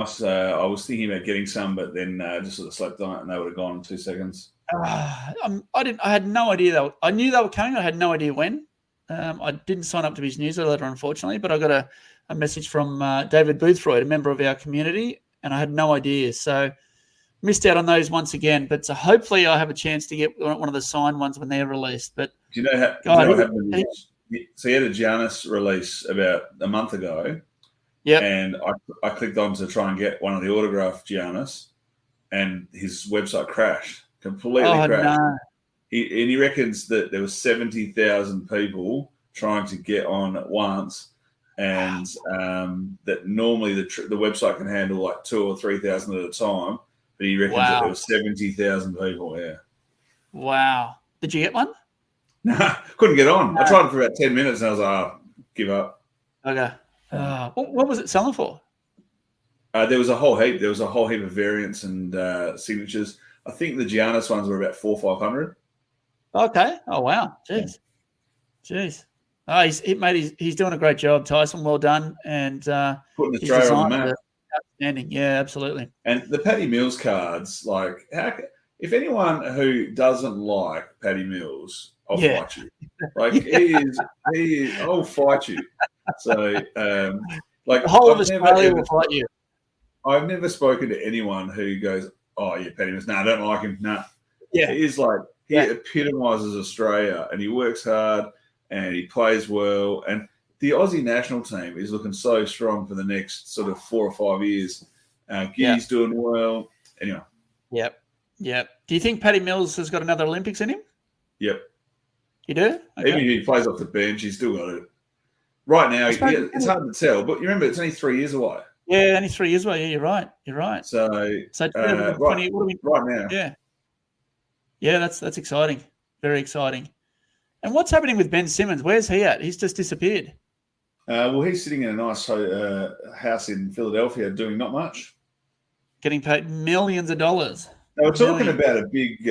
I was thinking about getting some, but then just sort of slept on it, and they would have gone in 2 seconds. I didn't. I had no idea I knew they were coming. I had no idea when. I didn't sign up to his newsletter, unfortunately, but I got a message from David Boothroyd, a member of our community, and I had no idea. So missed out on those once again. But hopefully I have a chance to get one of the signed ones when they're released. But do you know what happened? So he had a Giannis release about a month ago. Yeah. And I clicked on to try and get one of the autographed Giannis, and his website crashed. Completely crashed. No. He reckons that there were 70,000 people trying to get on at once, and that normally the website can handle like 2,000 or 3,000 at a time, but he reckons that there were 70,000 people. Yeah. Wow. Did you get one? No, couldn't get on. No. I tried it for about 10 minutes, and I was like, give up. Okay. What was it selling for? There was a whole heap. There was a whole heap of variants and signatures. I think the Giannis ones were about 400 or 500. Okay. Oh wow. Jeez. Oh, he's doing a great job, Tyson. Well done. And putting Australia on the map. Outstanding. Yeah, absolutely. And the Paddy Mills cards, like, if anyone who doesn't like Paddy Mills, I'll fight you. Like he is. I'll fight you. So, like, the whole of Australia will fight you. I've never spoken to anyone who goes, "Oh, yeah, Paddy Mills. No, I don't like him." No. Yeah. He is like, he epitomises Australia, and he works hard and he plays well. And the Aussie national team is looking so strong for the next sort of 4 or 5 years. Giddy's doing well. Anyway. Yep. Do you think Paddy Mills has got another Olympics in him? Yep. You do? Okay. Even if he plays off the bench, he's still got it. Right now, it's hard to tell. But you remember, it's only 3 years away. Yeah, only 3 years away. Yeah, you're right. So right now. Yeah, that's exciting. Very exciting. And what's happening with Ben Simmons? Where's he at? He's just disappeared. Well, he's sitting in a nice house in Philadelphia doing not much. Getting paid millions of dollars. They were talking about a big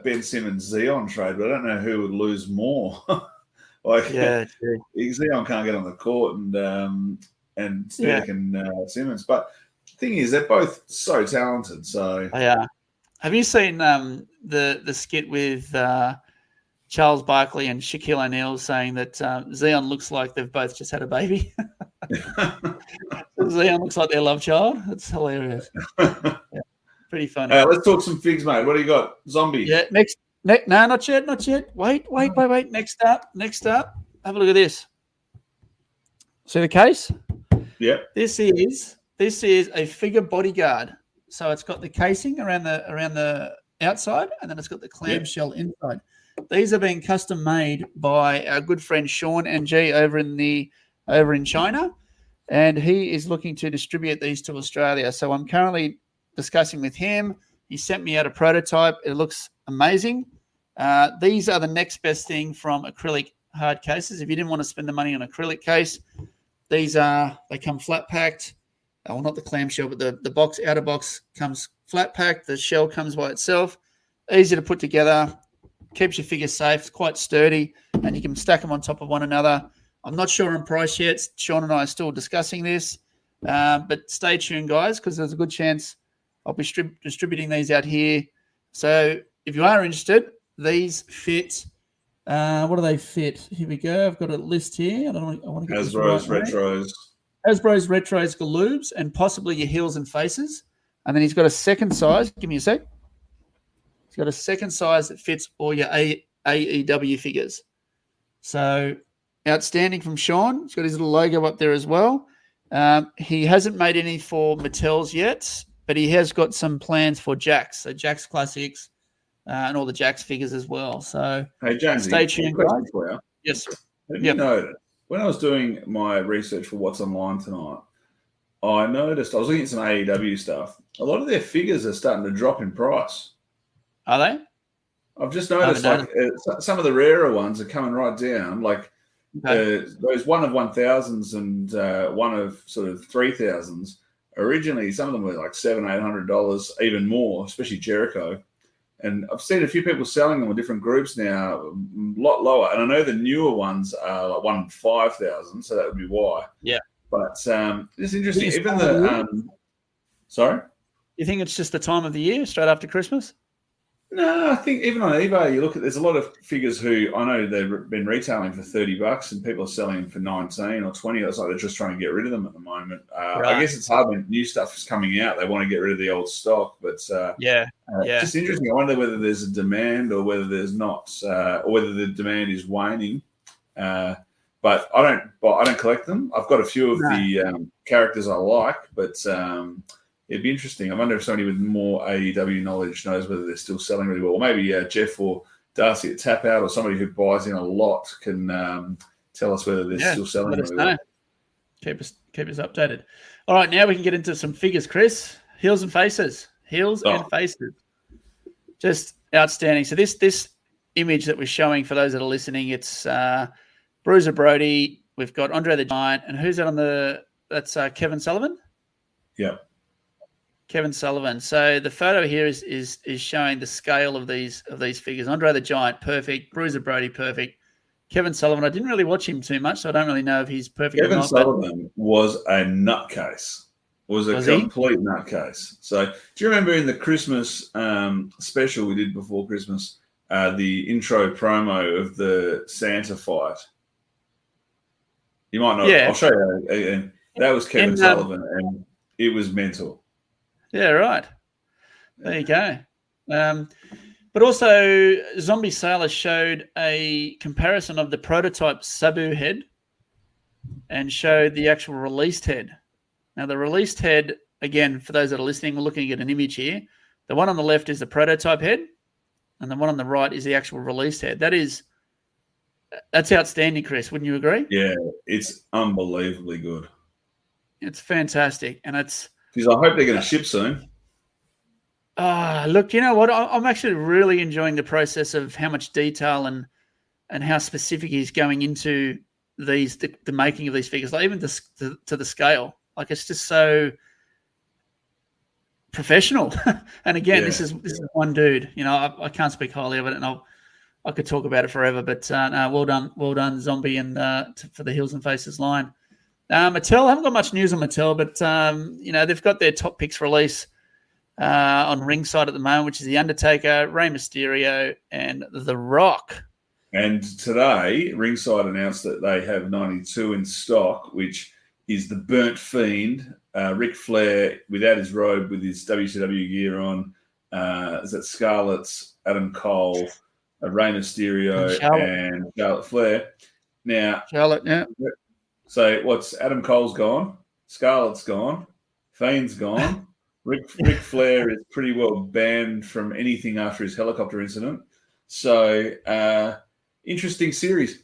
Ben Simmons Zion trade, but I don't know who would lose more. Zion can't get on the court, and Steph and Simmons. But the thing is, they're both so talented. So have you seen the skit with Charles Barkley and Shaquille O'Neal saying that Zion looks like they've both just had a baby? Zion looks like their love child. That's hilarious. Pretty funny. Let's talk some figs, mate. What do you got? Zombie. Yeah, next. No, not yet. Wait. Next up. Have a look at this. See the case? Yeah. This is a figure bodyguard. So it's got the casing around the outside, and then it's got the clamshell inside. These are being custom made by our good friend Sean NG over in China, and he is looking to distribute these to Australia. So I'm currently discussing with him. He sent me out a prototype. It looks amazing. These are the next best thing from acrylic hard cases. If you didn't want to spend the money on an acrylic case, they come flat packed. Well, not the clamshell, but the outer box comes flat packed. The shell comes by itself. Easy to put together. Keeps your figure safe. It's quite sturdy, and you can stack them on top of one another. I'm not sure on price yet. Sean and I are still discussing this, but stay tuned, guys, because there's a good chance I'll be distributing these out here. So if you are interested, these fit. What do they fit? Here we go. I've got a list here. I want to get Hasbro's retros. Hasbro's retros, Galoobs, and possibly your heels and faces. And then he's got a second size. Give me a sec. He's got a second size that fits all your AEW figures. So outstanding from Sean. He's got his little logo up there as well. He hasn't made any for Mattels yet, but he has got some plans for Jakks. So Jakks Classics and all the Jakks figures as well. So hey, Jonesy, stay tuned, guys. For you. Yes, sir. Have you noticed, when I was doing my research for what's online tonight, I noticed I was looking at some AEW stuff. A lot of their figures are starting to drop in price. Are they? I've just noticed some of the rarer ones are coming right down. Like those one of 1,000s and one of sort of 3,000s. Originally, some of them were like $700-800, even more, especially Jericho. And I've seen a few people selling them in different groups now, a lot lower. And I know the newer ones are like 1,500, so that would be why. Yeah. But it's interesting. Even the Sorry? You think it's just the time of the year, straight after Christmas? No, I think even on eBay, you look at, there's a lot of figures who I know they've been retailing for $30 and people are selling them for 19 or 20. It's like they're just trying to get rid of them at the moment. Right. I guess it's hard when new stuff is coming out. They want to get rid of the old stock, but just interesting. I wonder whether there's a demand or whether there's not, or whether the demand is waning. But I don't collect them. I've got a few of the characters I like, but it'd be interesting. I wonder if somebody with more AEW knowledge knows whether they're still selling really well. Or maybe Jeff or Darcy at Tap Out or somebody who buys in a lot can tell us whether they're still selling really well. Keep us updated. All right, now we can get into some figures, Chris. Heels and faces. And faces. Just outstanding. So this image that we're showing for those that are listening, it's Bruiser Brody. We've got Andre the Giant. And who's that on the – that's Kevin Sullivan? Yeah. Kevin Sullivan. So the photo here is showing the scale of these figures. Andre the Giant, perfect. Bruiser Brody, perfect. Kevin Sullivan, I didn't really watch him too much, so I don't really know if he's perfect Kevin or not. Sullivan was a nutcase. Was a complete nutcase. So do you remember in the Christmas special we did before Christmas, the intro promo of the Santa fight? You might not. Yeah. I'll show you again. That was Kevin Sullivan, and it was mental. Yeah, right. There you go. But also, Zombie Sailor showed a comparison of the prototype Sabu head and showed the actual released head. Now, the released head, again, for those that are listening, we're looking at an image here. The one on the left is the prototype head, and the one on the right is the actual released head. That's outstanding, Chris. Wouldn't you agree? Yeah, it's unbelievably good. It's fantastic, and it's... Because I hope they're going to ship soon. Look, you know what? I'm actually really enjoying the process of how much detail and how specific he's going into the making of these figures, like even to the scale. Like, it's just so professional. And again, this is one dude. You know, I can't speak highly of it, and I could talk about it forever. But well done, Zombie, and for the Heels and Faces line. Mattel, I haven't got much news on Mattel, but they've got their top picks release on ringside at the moment, which is The Undertaker, Rey Mysterio, and The Rock. And today, ringside announced that they have 92 in stock, which is the Burnt Fiend, Ric Flair without his robe, with his WCW gear on. Is that Scarlett's, Adam Cole, Rey Mysterio, and Charlotte Flair. Now, Charlotte, yeah. So what's Adam Cole's gone, Scarlett's gone, Fiend's gone. Ric Flair is pretty well banned from anything after his helicopter incident. So interesting series.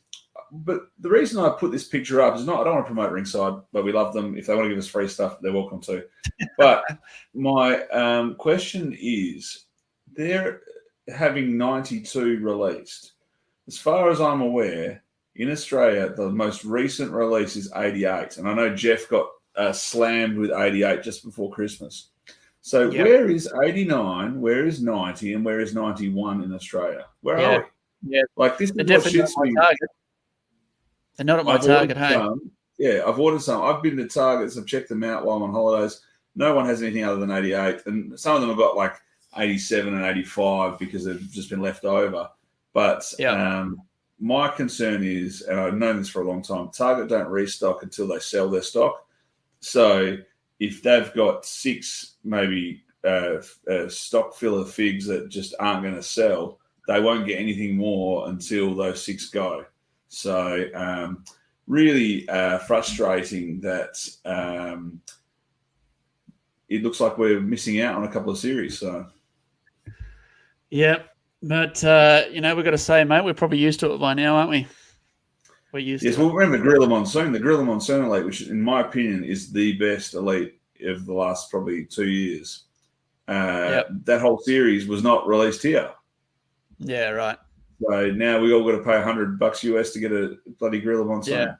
But the reason I put this picture up is not, I don't want to promote Ringside, but we love them. If they want to give us free stuff, they're welcome to. But my question is, they're having 92 released. As far as I'm aware, in Australia, the most recent release is 88. And I know Jeff got slammed with 88 just before Christmas. So where is 89, where is 90, and where is 91 in Australia? Where are we? Yeah. Like, this is what shits me. They're not at my Target, hey? I've ordered some. I've been to Targets. I've checked them out while I'm on holidays. No one has anything other than 88. And some of them have got like 87 and 85 because they've just been left over. But my concern is, and I've known this for a long time, Target don't restock until they sell their stock. So if they've got 6 maybe stock filler figs that just aren't going to sell, they won't get anything more until those 6 go. So really frustrating that it looks like we're missing out on a couple of series. So yeah. But, we've got to say, mate, we're probably used to it by now, aren't we? We're used to it. Yes, well, remember Gorilla Monsoon. The Gorilla Monsoon Elite, which in my opinion is the best Elite of the last probably 2 years. That whole series was not released here. Yeah, right. So now we all got to pay $100 US to get a bloody Gorilla Monsoon. Yeah.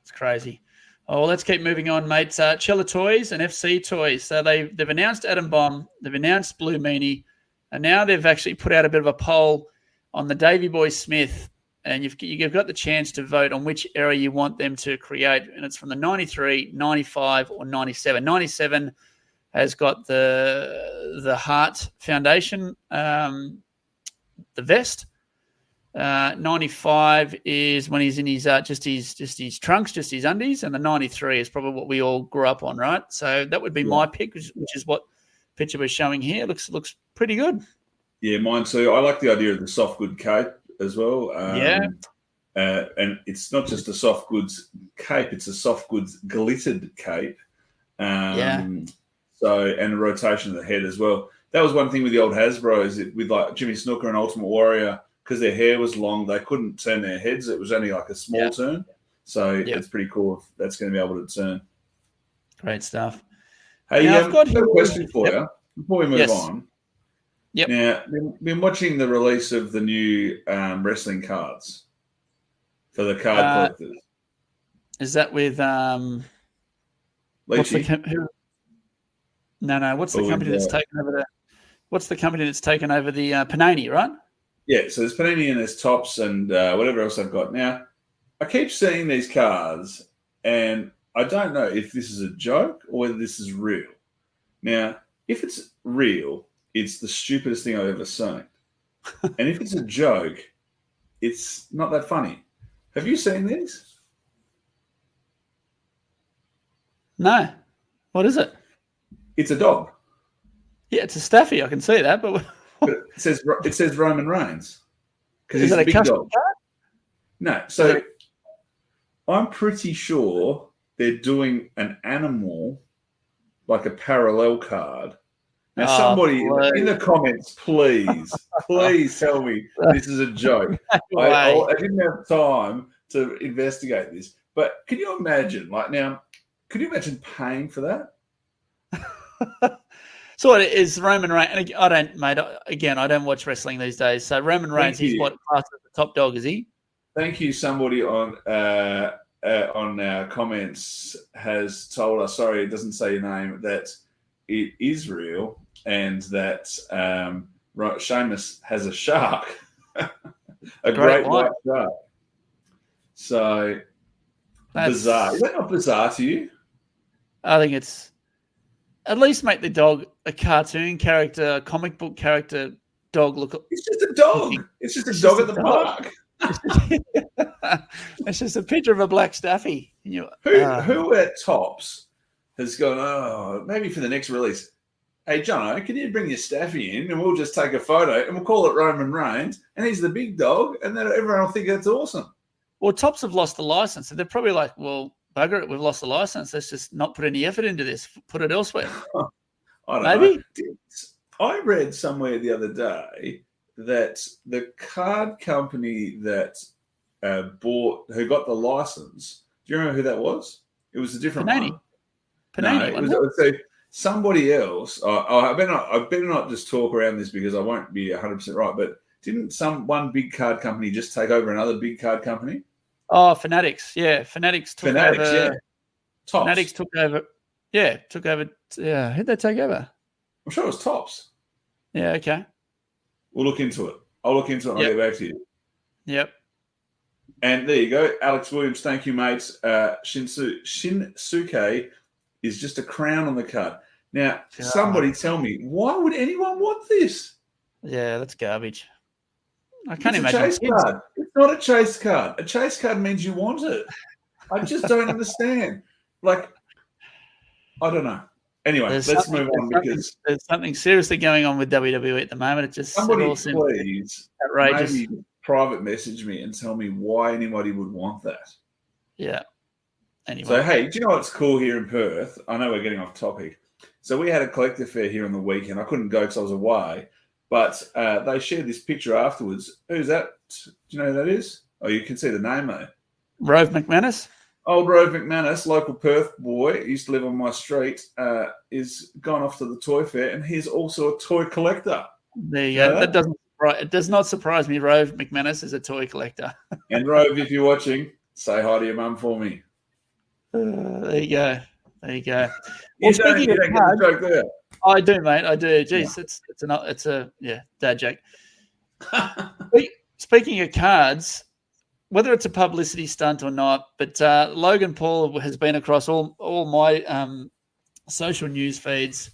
It's crazy. Oh, well, let's keep moving on, mates. Chella Toys and FC Toys. So they've announced Atom Bomb. They've announced Blue Meanie. And now they've actually put out a bit of a poll on the Davey Boy Smith, and you've got the chance to vote on which era you want them to create. And it's from the 93, 95, or 97. 97 has got the Heart Foundation, the vest. 95 is when he's in his just his trunks, just his undies, and the 93 is probably what we all grew up on, right? So that would be my pick, which is what picture we're showing here. Looks pretty good. Yeah, mine too. I like the idea of the soft good cape as well. And it's not just a soft goods cape; it's a soft goods glittered cape. So, and a rotation of the head as well. That was one thing with the old Hasbros, with like Jimmy Snuka and Ultimate Warrior, because their hair was long, they couldn't turn their heads. It was only like a small turn. So it's pretty cool if that's going to be able to turn. Great stuff. Hey, now, I've got a question for you before we move on. Yep. Now, we've been watching the release of the new wrestling cards for the card collectors. Is that with what's the What's the company that's taken over What's the company that's taken over the Panini, right? Yeah, so there's Panini and there's Topps and whatever else I've got. Now, I keep seeing these cards, and I don't know if this is a joke or whether this is real. Now, if it's real, it's the stupidest thing I've ever seen. And if it's a joke, it's not that funny. Have you seen these? No. What is it? It's a dog. Yeah, it's a Staffy. I can see that, but it says Roman Reigns because he's a big custom dog. card? No, so I'm pretty sure they're doing an animal, like a parallel card. Now, somebody in the comments, please tell me this is a joke. I didn't have time to investigate this, but can you imagine? Could you imagine paying for that? So it is Roman Reigns. I don't watch wrestling these days. So Roman Reigns, he's what class as the top dog, is he? Thank you. Somebody on our comments has told us, sorry, it doesn't say your name, that it is real and that Sheamus has a shark, a great white shark. So bizarre. Is that not bizarre to you? I think it's at least make the dog a cartoon character, a comic book character dog look. It's just a dog. It's just a dog at the park. It's just a picture of a black Staffy. Who at Topps has gone, maybe for the next release, hey, Jono, can you bring your Staffy in and we'll just take a photo and we'll call it Roman Reigns and he's the big dog and then everyone will think that's awesome. Well, Topps have lost the license. So they're probably like, well, bugger it, we've lost the license. Let's just not put any effort into this. Put it elsewhere. I don't know. I read somewhere the other day that the card company that who got the license, do you remember who that was? It was a different one. Panini. No, it was somebody else. I better not just talk around this because I won't be 100% right, but didn't one big card company just take over another big card company? Oh, Fanatics. Yeah, Fanatics took over. Yeah. Topps. Fanatics took over. Yeah, Yeah, who'd they take over? I'm sure it was Topps. Yeah, okay. We'll look into it. I'll look into it and I'll get back to you. Yep. And there you go. Alex Williams, thank you, mates. Shinsuke is just a crown on the card. Now, somebody tell me, why would anyone want this? Yeah, that's garbage. I can't imagine. It's a chase card. It's not a chase card. A chase card means you want it. I just don't understand. I don't know. Anyway, let's move on because there's something seriously going on with WWE at the moment. It just somebody please outrageous. Maybe private message me and tell me why anybody would want that. Yeah. Anyway. So hey, do you know what's cool here in Perth? I know we're getting off topic. So we had a collector fair here on the weekend. I couldn't go because I was away. But they shared this picture afterwards. Who's that? Do you know who that is? Oh, you can see the name there. Rove McManus. Old Rove McManus, local Perth boy, used to live on my street, is gone off to the toy fair, and he's also a toy collector. There you go. It does not surprise me. Rove McManus is a toy collector. And Rove, if you're watching, say hi to your mum for me. There you go. Well, you don't get the joke there. I do, mate. I do. Jeez, it's a dad joke. Speaking of cards, whether it's a publicity stunt or not, but Logan Paul has been across all my social news feeds